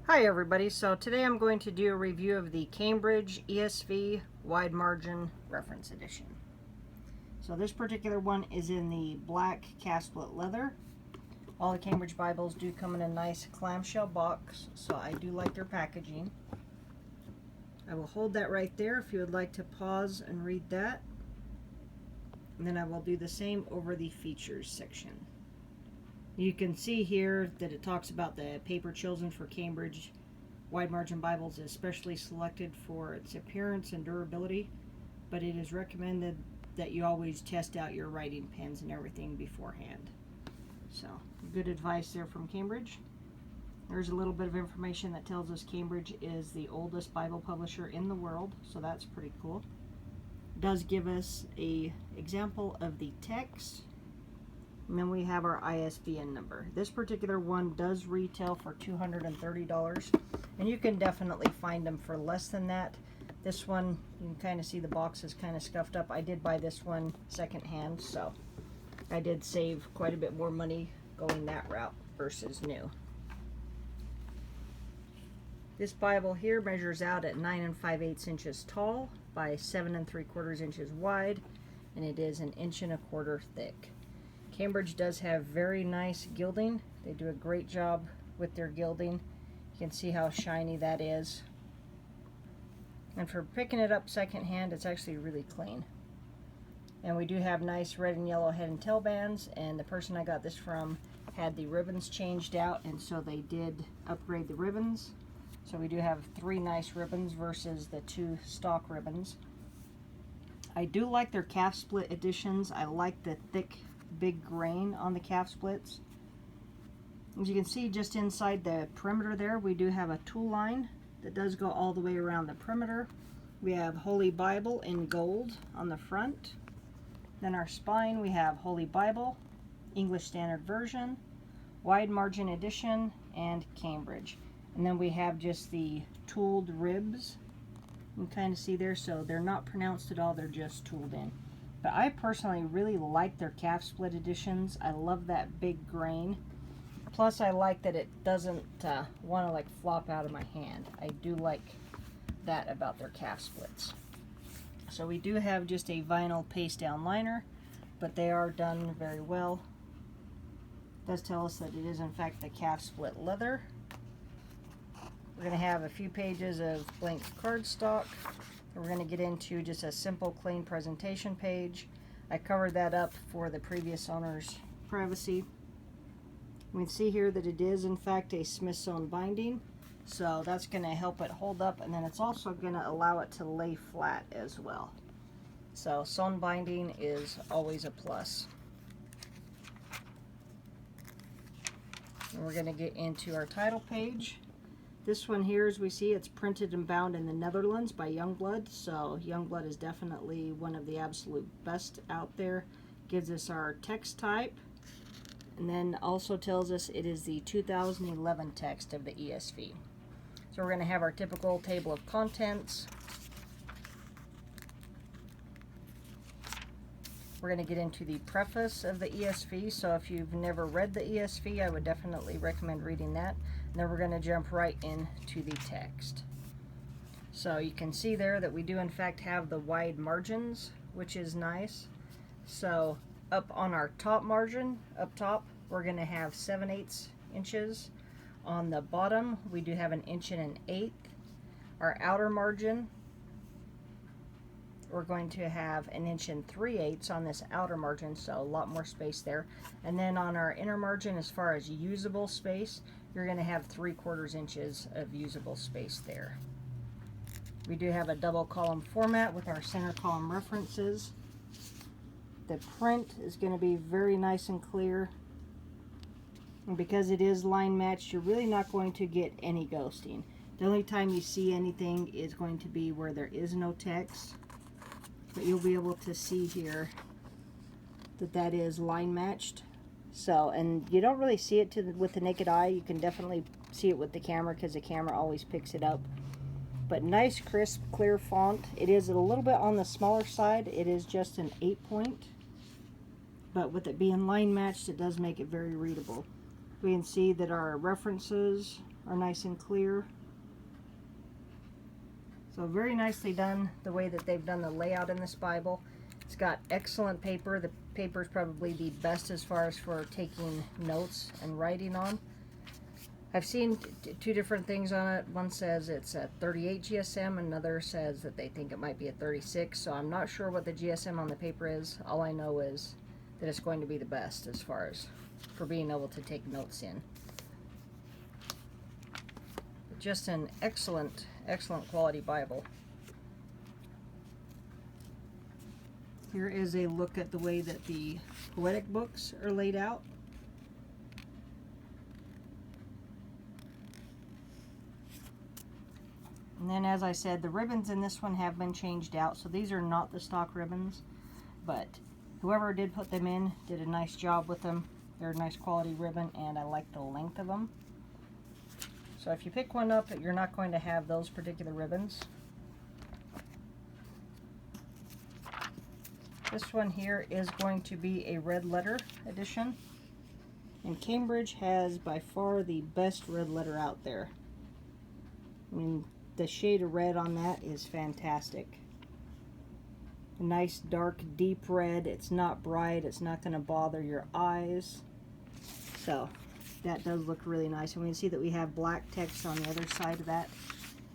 Hi everybody, so today I'm going to do a review of the Cambridge ESV Wide Margin Reference Edition. So this particular one is in the black calf split leather. All the Cambridge Bibles do come in a nice clamshell box, so I do like their packaging. I will hold that right there if you would like to pause and read that. And then I will do the same over the features section. You can see here that it talks about the paper chosen for Cambridge Wide Margin Bibles is specially selected for its appearance and durability, but it is recommended that you always test out your writing pens and everything beforehand. So, good advice there from Cambridge. There's a little bit of information that tells us Cambridge is the oldest Bible publisher in the world, so that's pretty cool. It does give us an example of the text. And then we have our ISBN number. This particular one does retail for $230, and you can definitely find them for less than that. This one, you can kind of see the box is kind of scuffed up. I did buy this one secondhand, so I did save quite a bit more money going that route versus new. This Bible here measures out at 9 5/8 inches tall by 7 3/4 inches wide, and it is 1 1/4 thick. Cambridge does have very nice gilding. They do a great job with their gilding. You can see how shiny that is. And for picking it up secondhand, it's actually really clean. And we do have nice red and yellow head and tail bands, and the person I got this from had the ribbons changed out, and so they did upgrade the ribbons. So we do have 3 nice ribbons versus the 2 stock ribbons. I do like their calf split editions. I like the thick big grain on the calf splits. As you can see, just inside the perimeter there, we do have a tool line that does go all the way around the perimeter. We have Holy Bible in gold on the front. Then our spine, we have Holy Bible, English Standard Version, Wide Margin Edition, and Cambridge. And then we have just the tooled ribs. You can kind of see there, so they're not pronounced at all, they're just tooled in. But I personally really like their calf split editions. I love that big grain. Plus I like that it doesn't want to like flop out of my hand. I do like that about their calf splits. So we do have just a vinyl paste down liner, but they are done very well. It does tell us that it is in fact the calf split leather. We're going to have a few pages of blank cardstock. We're going to get into just a simple clean presentation page. I covered that up for the previous owner's privacy. We can see here that it is in fact a Smith-sewn binding, so that's going to help it hold up, and then it's also going to allow it to lay flat as well. So sewn binding is always a plus. And we're going to get into our title page. This one here, as we see, it's printed and bound in the Netherlands by Youngblood. So Youngblood is definitely one of the absolute best out there. Gives us our text type, and then also tells us it is the 2011 text of the ESV. So we're going to have our typical table of contents. We're going to get into the preface of the ESV. So if you've never read the ESV, I would definitely recommend reading that. And then we're going to jump right into the text. So you can see there that we do in fact have the wide margins, which is nice. So up on our top margin, up top, we're going to have 7/8 inches. On the bottom, we do have 1 1/8 inches. Our outer margin, we're going to have 1 3/8 inches on this outer margin, so a lot more space there. And then on our inner margin, as far as usable space, you're going to have 3/4 inches of usable space there. We do have a double column format with our center column references. The print is going to be very nice and clear. And because it is line matched, you're really not going to get any ghosting. The only time you see anything is going to be where there is no text. But you'll be able to see here that that is line matched. So, and you don't really see it with the naked eye. You can definitely see it with the camera because the camera always picks it up. But nice, crisp, clear font. It is a little bit on the smaller side. It is just an 8-point. But with it being line matched, it does make it very readable. We can see that our references are nice and clear. So very nicely done the way that they've done the layout in this Bible. It's got excellent paper. The paper is probably the best as far as for taking notes and writing on. I've seen two different things on it. One says it's a 38 GSM, another says that they think it might be a 36, so I'm not sure what the GSM on the paper is. All I know is that it's going to be the best as far as for being able to take notes in. Just an excellent, excellent quality Bible. Here is a look at the way that the poetic books are laid out. And then, as I said, the ribbons in this one have been changed out, so these are not the stock ribbons, but whoever did put them in did a nice job with them. They're a nice quality ribbon, and I like the length of them. So if you pick one up, you're not going to have those particular ribbons. This one here is going to be a red letter edition, and Cambridge has by far the best red letter out there. I mean, the shade of red on that is fantastic. A nice dark deep red. It's not bright, it's not going to bother your eyes, so that does look really nice. And we can see that we have black text on the other side of that,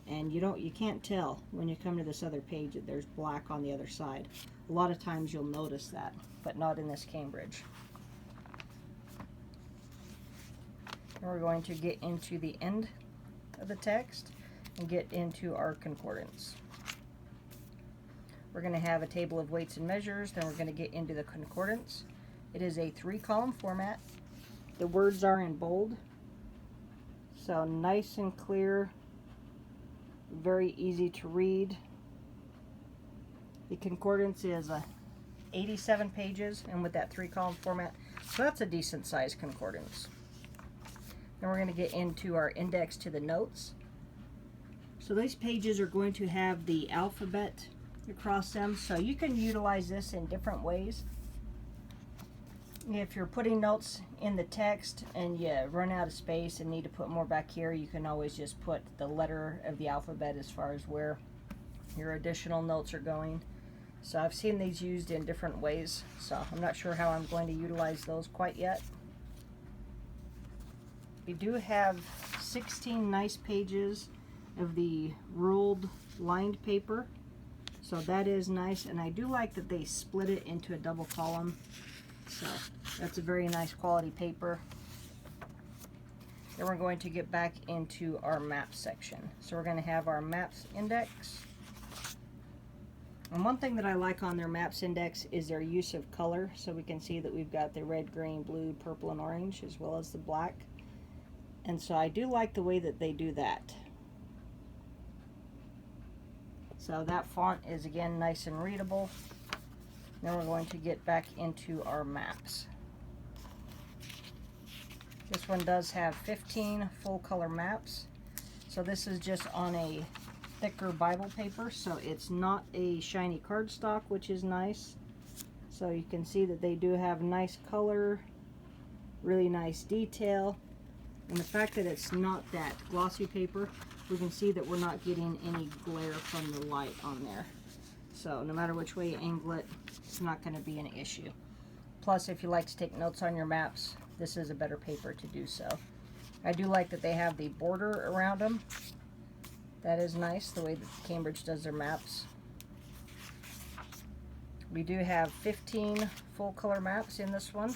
and you can't tell when you come to this other page that there's black on the other side. A lot of times you'll notice that, but not in this Cambridge. And we're going to get into the end of the text and get into our concordance. We're going to have a table of weights and measures, then we're going to get into the concordance. It is a 3-column format. The words are in bold, so nice and clear, very easy to read. The concordance is 87 pages, and with that 3-column format, so that's a decent sized concordance. Then we're going to get into our index to the notes. So these pages are going to have the alphabet across them, so you can utilize this in different ways. If you're putting notes in the text and you run out of space and need to put more back here, you can always just put the letter of the alphabet as far as where your additional notes are going. So I've seen these used in different ways, so I'm not sure how I'm going to utilize those quite yet. We do have 16 nice pages of the ruled lined paper, so that is nice, and I do like that they split it into a double column, so that's a very nice quality paper. Then we're going to get back into our map section. So we're going to have our maps index, and one thing that I like on their maps index is their use of color. So we can see that we've got the red, green, blue, purple, and orange, as well as the black, and so I do like the way that they do that. So that font is again nice and readable. Then we're going to get back into our maps. This one does have 15 full color maps. So this is just on a thicker Bible paper, so it's not a shiny cardstock, which is nice. So you can see that they do have nice color, really nice detail, and the fact that it's not that glossy paper, we can see that we're not getting any glare from the light on there. So no matter which way you angle it, it's not going to be an issue. Plus, if you like to take notes on your maps, this is a better paper to do so. I do like that they have the border around them. That is nice, the way that Cambridge does their maps. We do have 15 full color maps in this one.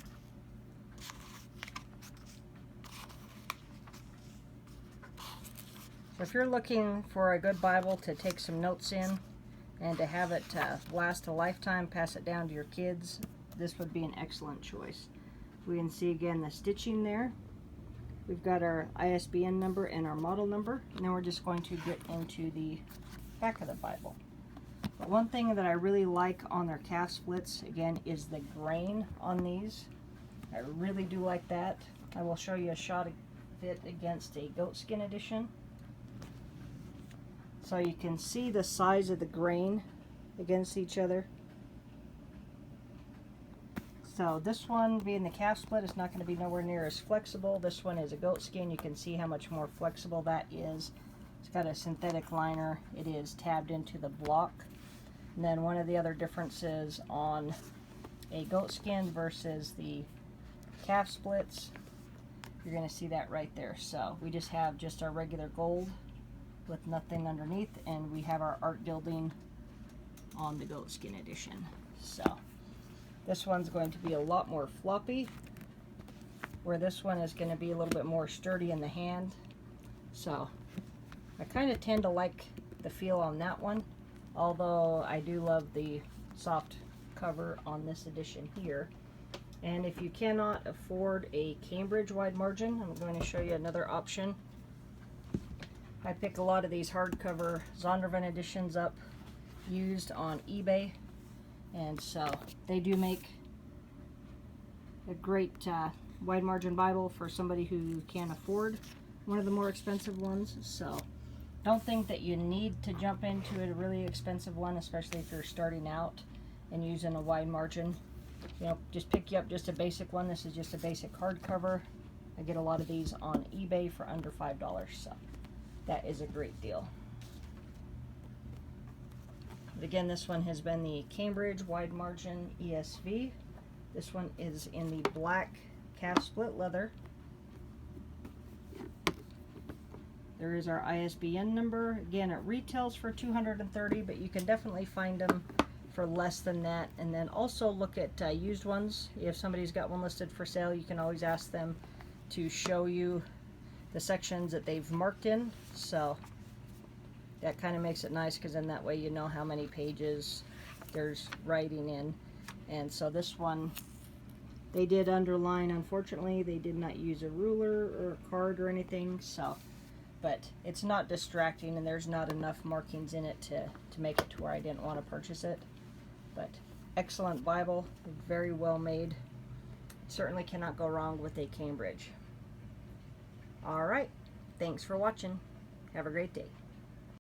So if you're looking for a good Bible to take some notes in and to have it last a lifetime, pass it down to your kids, this would be an excellent choice. We can see again the stitching there. We've got our ISBN number and our model number, and then we're just going to get into the back of the Bible. But one thing that I really like on their calf splits, again, is the grain on these. I really do like that. I will show you a shot of it against a goatskin edition. So you can see the size of the grain against each other. So this one, being the calf split, is not going to be nowhere near as flexible. This one is a goat skin. You can see how much more flexible that is. It's got a synthetic liner. It is tabbed into the block. And then one of the other differences on a goat skin versus the calf splits, you're going to see that right there. So we just have just our regular gold with nothing underneath, and we have our art gilding on the goat skin edition. So this one's going to be a lot more floppy, where this one is going to be a little bit more sturdy in the hand. So I kind of tend to like the feel on that one, although I do love the soft cover on this edition here. And if you cannot afford a Cambridge wide margin, I'm going to show you another option. I pick a lot of these hardcover Zondervan editions up used on eBay, and so they do make a great wide margin Bible for somebody who can't afford one of the more expensive ones. So don't think that you need to jump into a really expensive one, especially if you're starting out and using a wide margin. You know, just pick you up just a basic one. This is just a basic hardcover. I get a lot of these on eBay for under $5, so that is a great deal. But again, this one has been the Cambridge wide margin ESV. This one is in the black calf split leather. There is our ISBN number. Again, it retails for $230, but you can definitely find them for less than that. And then also look at used ones. If somebody's got one listed for sale, you can always ask them to show you the sections that they've marked in. So that kind of makes it nice, because then that way you know how many pages there's writing in. And so this one, they did underline. Unfortunately, they did not use a ruler or a card or anything, so, but it's not distracting, and there's not enough markings in it to make it to where I didn't want to purchase it. But excellent Bible, very well made. Certainly cannot go wrong with a Cambridge. Alright, thanks for watching. Have a great day.